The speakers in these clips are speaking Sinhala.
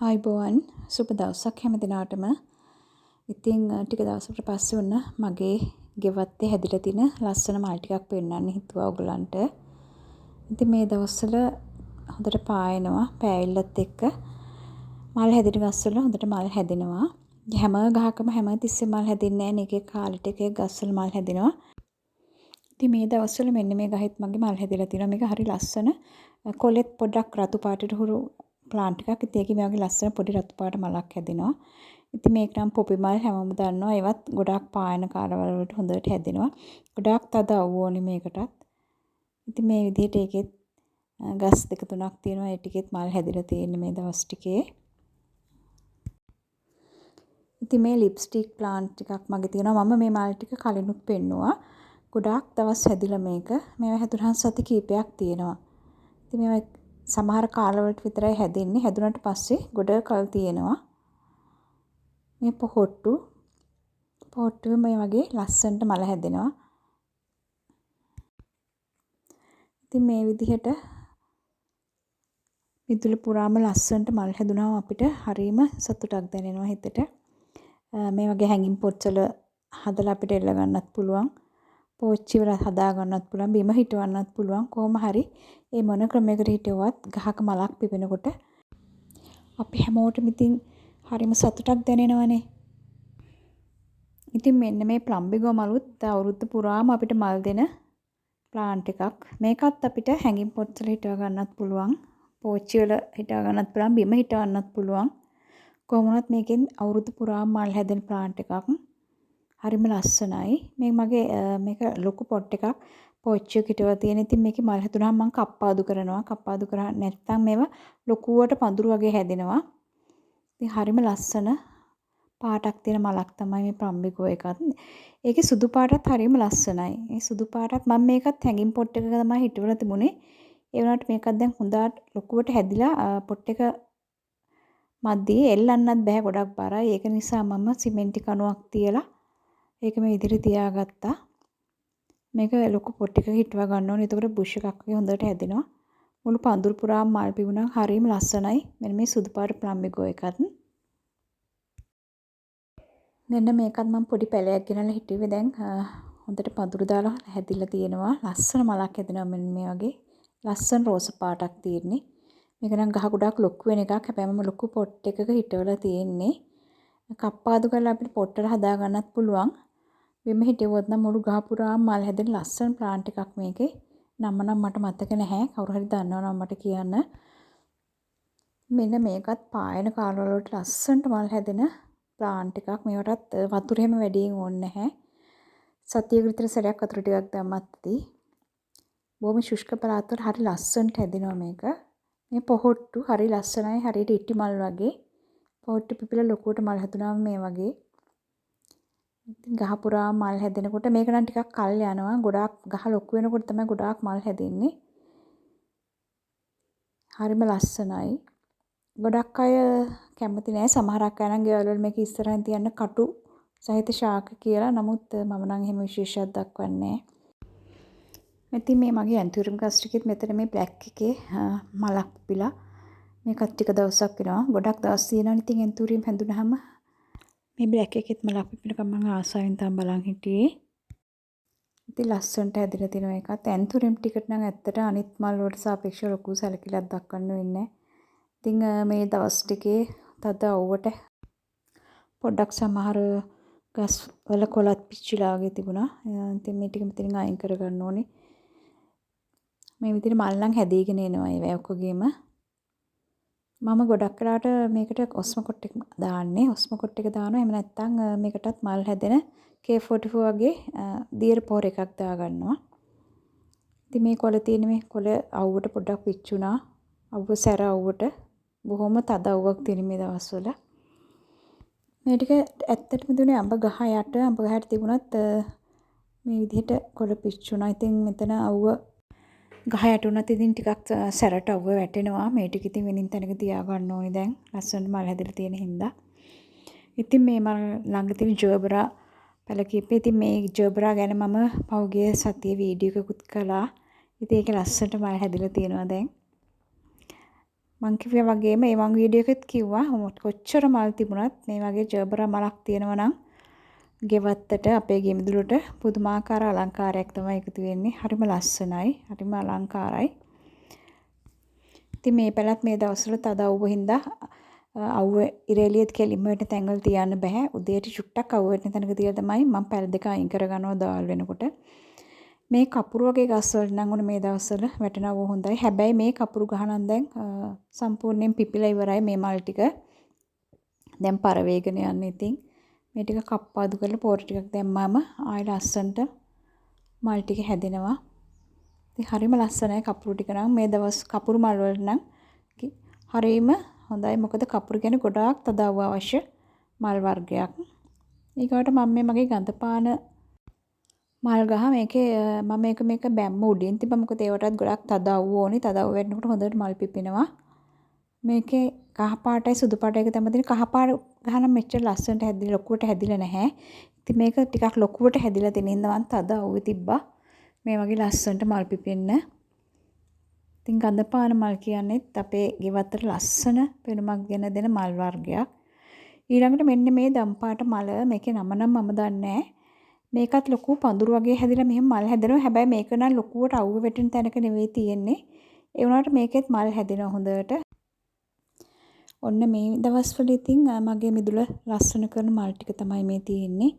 ආයුබෝවන් සුබ දවසක් හැම දිනාටම. ඉතින් ටික දවසකට පස්සේ වුණ මගේ ගෙවත්තේ හැදිලා තියෙන ලස්සන මල් ටිකක් පෙන්වන්න හිතුවා ඔයගලන්ට. ඉතින් මේ දවස්වල හොඳට පායනවා පෑවිල්ලත් එක්ක මල් හැදෙන ගස්වල හොඳට මල් හැදෙනවා. හැම ගහකම හැම තිස්සෙම මල් හැදෙන්නේ නැහැ. එක එක කාලෙට එක එක ගස්වල මල් හැදෙනවා. ඉතින් මේ දවස්වල මෙන්න මේ ගහෙත් මගේ මල් හැදිලා තියෙනවා. මේක හරි ලස්සන. කොලෙත් පොඩ්ඩක් රතු පාටට හුරු ප්ලාන්ට් එකක්. ඉතින් ඒකේ මේ වගේ ලස්සන පොඩි රතු පාට මලක් හැදෙනවා. ඉතින් මේක නම් පොපි මල් හැමෝම දන්නවා. ඒවත් ගොඩාක් පායන කාලවල වලට හොඳට හැදෙනවා. ගොඩාක් තද අවු ඕනේ මේකටත්. ඉතින් මේ විදිහට ඒකෙත් ගස් දෙක තුනක් තියෙනවා. ඒ ටිකෙත් මල් හැදිලා තියෙන්නේ මේ දවස් ටිකේ. ඉතින් මේ ලිප්ස්ටික් ප්ලාන්ට් ටිකක් මගේ තියෙනවා. මම මේ මල් ටික කලිනුත් පෙන්නුවා. ගොඩාක් දවස් හැදිලා මේක. මේවා හැදුනහම සති කීපයක් තියෙනවා. ඉතින් මේවා සමහර කාලවලට විතරයි හැදෙන්නේ. හැදුනට පස්සේ ගොඩ කල් තියෙනවා. මේ පොහොට්ටුවේ මේ වගේ ලස්සනට මල හැදෙනවා. ඉතින් මේ විදිහට මිදුල පුරාම ලස්සනට මල් හැදුනම අපිට හරීම සතුටක් දැනෙනවා හිතට. මේ වගේ හැංගින් පොට්ස් වල හදලා අපිට එල්ල ගන්නත් පුළුවන්. පෝච්චි වල හදා ගන්නත් පුළුවන්. බිම හිටවන්නත් පුළුවන්. කොහොම හරි මේ මොන ක්‍රමයකට හිටවුවත් ගහක මලක් පිපෙනකොට අපි හැමෝටම ඉතින් හරිම සතුටක් දැනෙනවනේ. ඉතින් මෙන්න මේ ප්ලම්බිගෝ මලුත් අවුරුද්ද පුරාම අපිට මල් දෙන ප්ලාන්ට් එකක්. මේකත් අපිට හැංගින් පොට්ස් වල හිටව ගන්නත් පුළුවන්. පෝච්චි වල හිටව ගන්නත් පුළුවන්. බිම හිටවන්නත් පුළුවන්. කොහොම වුණත් මේකෙන් අවුරුදු පුරාම මල් හැදෙන ප්ලාන්ට් එකක්. හරිම ලස්සනයි. මේක ලොකු පොට් එකක්. පෝච්චියක හිටවලා තියෙන. ඉතින් මේකේ මල් හැදුනහම මම කප්පාදු කරනවා. කප්පාදු කරා නැත්නම් මේවා ලොකුවට පඳුරු වගේ හැදෙනවා. ඉතින් හරිම ලස්සන පාටක් තියෙන මලක් තමයි මේ ප්ලම්බිගෝ එකත්. ඒකේ සුදු පාටත් හරිම ලස්සනයි. මේ සුදු පාටත් මම මේකත් හැංගින් පොට් එකක තමයි හිටවලා තිබුණේ. ඒ වුණාට මේකත් දැන් හොඳට ලොකුවට හැදිලා පොට් එක මැදේ එල්ලන්නත් බෑ ගොඩක් බරයි. ඒක නිසා මම සිමෙන්ති කණුවක් තියලා ඒක මේ විදිහට තියාගත්තා. මේක ලොකු පොට් එකක හිටවා ගන්න ඕනේ. එතකොට බුෂ් එකක් වගේ හොඳට හැදෙනවා. මුළු පඳුරු පුරාම මල් පිපුණා හරිම ලස්සනයි. මෙන්න මේ සුදු පාට ප්ලම්බිගෝ එකත්. මෙන්න මේකත් මම පොඩි පැලයක් ගෙනල්ලා හිටුවේ දැන් හොඳට පඳුරු දාලා හැදිලා තියෙනවා. ලස්සන මලක් හැදෙනවා මෙන්න මේ වගේ. ලස්සන රෝස පාටක් තියෙන්නේ. මේක නම් ගහ ගොඩක් ලොකු වෙන එකක්. හැබැයි මම ලොකු පොට් එකක හිටවලා තියෙන්නේ. කප්පාදු කරලා අපිට පොට් වල හදා ගන්නත් පුළුවන්. බිම හිටවුවොත් නම් මුළු ගහ පුරාම මල් හැදෙන ලස්සන ප්ලාන්ට් එකක් මේකේ. නම නම් මට මතක නැහැ. කවුරු හරි දන්නවනම් මට කියන්න. මෙන්න මේකත් පායන කාලවල වලට ලස්සනට මල් හැදෙන ප්ලාන්ට් එකක්. මේවටත් වතුර හැම වැඩියෙන් ඕනේ නැහැ. සතියකට විතර සැරයක් වතුර ටිකක් දැම්මත් ඇති. බොහොම ශුෂ්ක පළාත්වල හරි ලස්සනට හැදෙනවා මේක. මේ පොහොට්ටු හරි ලස්සනයි. හරියට ඉටි මල් වගේ. පොහොට්ටු පිපිලා ලොකුවට මල් හැදුනාම මේ වගේ. ඉතින් ගහ පුරාම මල් හැදෙනකොට මේක නම් ටිකක් කල් යනවා. ගොඩාක් ගහ ලොකු වෙනකොට තමයි ගොඩාක් මල් හැදෙන්නේ. හරිම ලස්සනයි. ගොඩක් අය කැමති නෑ. සමහරක් අය නම් ගෙවල් වල මේක ඉස්සරහින් තියන්න කටු සහිත ශාක කියලා. නමුත් මම නම් එහෙම විශේෂයක් දක්වන්නේ නෑ. ඉතින් මේ මගේ ඇන්තූරියම් ගස් ටිකෙත් මෙතන මේ බ්ලැක් එකේ මලක් පිපිලා මේකත් ටික දවසක් වෙනවා. ගොඩක් දවස් තියෙනවා. ඉතින් ඇන්තූරියම් හැදුනහම මේ බ්ලැක් එකෙත් මලක් පිපෙනකම් මම ආසාවෙන් තමයි බලන් හිටියේ. ඉතින් ලස්සනට හැදිලා තියෙනවා ඒකත්. ඇන්තූරියම් ටිකට නම් ඇත්තට අනිත් මල් වලට සාපේක්ෂව ලොකු සැලකිල්ලක් දක්වන්න වෙන්නේ. ඉතින් මේ දවස් ටිකේ තද අවුවට පොඩ්ඩක් සමහර ගස් වල කොළත් පිච්චිලා වගේ තිබුණා. ඉතින් මේ ටික මෙතනින් අයින් කරගන්න ඕනේ. මේ විදිහට මල් නම් හැදීගෙන එනවා ඒ ඔක්කොගෙම. මම ගොඩක් වෙලාවට මේකට ඔස්මොකොට් එක දාන්නේ. ඔස්මොකොට් එක දානවා. එහෙම නැත්නම් මේකටත් මල් හැදෙන K44 වගේ දියර පොහොර එකක් දාගන්නවා. ඉතින් මේ කොළ තියෙන මේ කොළ අවුවට පොඩ්ඩක් පිච්චුණා. අවුව සැර අවුවට බොහොම තද අවුවක් තියෙන මේ දවස්වල. මේ ටික ඇත්තටම දුන්නේ අඹ ගහ යට. අඹ ගහට තිබුණත් මේ විදිහට කොළ පිච්චුණා. ඉතින් මෙතන අවුව ගහ යට උනත් ඉතින් ටිකක් සැරට අවුව වැටෙනවා. මේ ටික ඉතින් වෙනින් තැනක තියා ගන්න ඕනේ දැන්. ලස්සන මල් හැදලා තියෙන හින්දා. ඉතින් මේ මල් ළඟ තියෙන ජර්බරා පැල කිප්පේ. ඉතින් මේ ජර්බරා ගැන මම පහුගිය සතියේ වීඩියෝ එකකුත් කළා. ඉතින් ඒක ලස්සනට මල් හැදලා තියෙනවා දැන්. මං කිව්වා වගේම මේ වගේ වීඩියෝ එකත් කිව්වා කොච්චර මල් තිබුණත් මේ වගේ ජර්බරා මලක් තියෙනවා නම් ගෙවත්තට අපේ ගෙමිදුලට පුදුමාකාර අලංකාරයක් තමයි එකතු වෙන්නේ. හරිම ලස්සනයි. හරිම අලංකාරයි. ඉතින් මේ පැලත් මේ දවස්වල තද අවුව හින්දා අවුව ඉරේලියත් කෙලින්ම වෙන තැන්වල තියන්න බෑ. උදේට චුට්ටක් අවුව වෙන තැනක තියලා තමයි මම පැල දෙක අයින් කරගන්නවා දාල් වෙනකොට. මේ කපුරු වගේ ගස්වල නම් උනේ මේ දවස්වල වැටෙනව හොඳයි. හැබැයි මේ කපුරු ගහනන් දැන් සම්පූර්ණයෙන් පිපිලා ඉවරයි මේ මල් ටික. දැන් පරවේගන යන්නේ ඉතින්. මේ ටික කප්පාදු කරලා පොර ටිකක් දැම්මාම ආයෙ ලස්සනට මල් ටික හැදෙනවා. ඉතින් හරිම ලස්සනයි කපුරු ටික නම් මේ දවස් කපුරු මල් වල නම් හරිම හොඳයි. මොකද කපුරු කියන්නේ ගොඩාක් තදව්ව අවශ්‍ය මල් වර්ගයක්. ඊගොට මම මේ මගේ ගඳපාන මල් ගහ මේකේ මම මේක බැම්ම උඩින් තිබ්බා. මොකද ඒවටත් ගොඩක් තදව්ව ඕනේ. තදව්ව වෙනකොට හොඳට මල් පිපෙනවා. මේකේ කහ පාටයි සුදු පාටයි එක තමයි තියෙන්නේ. කහ පාට ගහනම් මෙච්චර ලස්සනට හැදිලා ලොකුවට හැදිලා නැහැ. ඉතින් මේක ටිකක් ලොකුවට හැදිලා තියෙන හින්දා මම තද අවුවේ තිබ්බා. මේ වගේ ලස්සනට මල් පිපෙන්න. ඉතින් ගඳපාන මල් කියන්නේත් අපේ ගෙවත්තට ලස්සන පෙනුමක් ගෙන දෙන මල් වර්ගයක්. ඊළඟට මෙන්න මේ දම්පාට මල මේකේ නම නම් මම දන්නේ නැහැ. මේකත් ලොකු පඳුරු වගේ හැදිලා මෙහෙම මල් හැදෙනවා. හැබැයි මේක නම් ලොකුවට අවුව වැටෙන තැනක නෙවෙයි තියෙන්නේ. ඒ වුණාට මේකෙත් මල් හැදෙනවා හොඳට. ඔන්න මේ දවස්වල ඉතින් මගේ මිදුල ලස්සන කරන මල් ටික තමයි මේ තියෙන්නේ.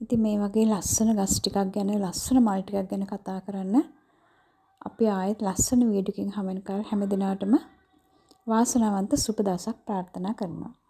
ඉතින් මේ වගේ ලස්සන ගස් ටිකක් ගැන ලස්සන මල් ටිකක් ගැන කතා කරන්න අපි ආයෙත් ලස්සන වීඩියෝකින් හැම දිනාටම වාසනාවන්ත සුබ දවසක් ප්‍රාර්ථනා කරනවා.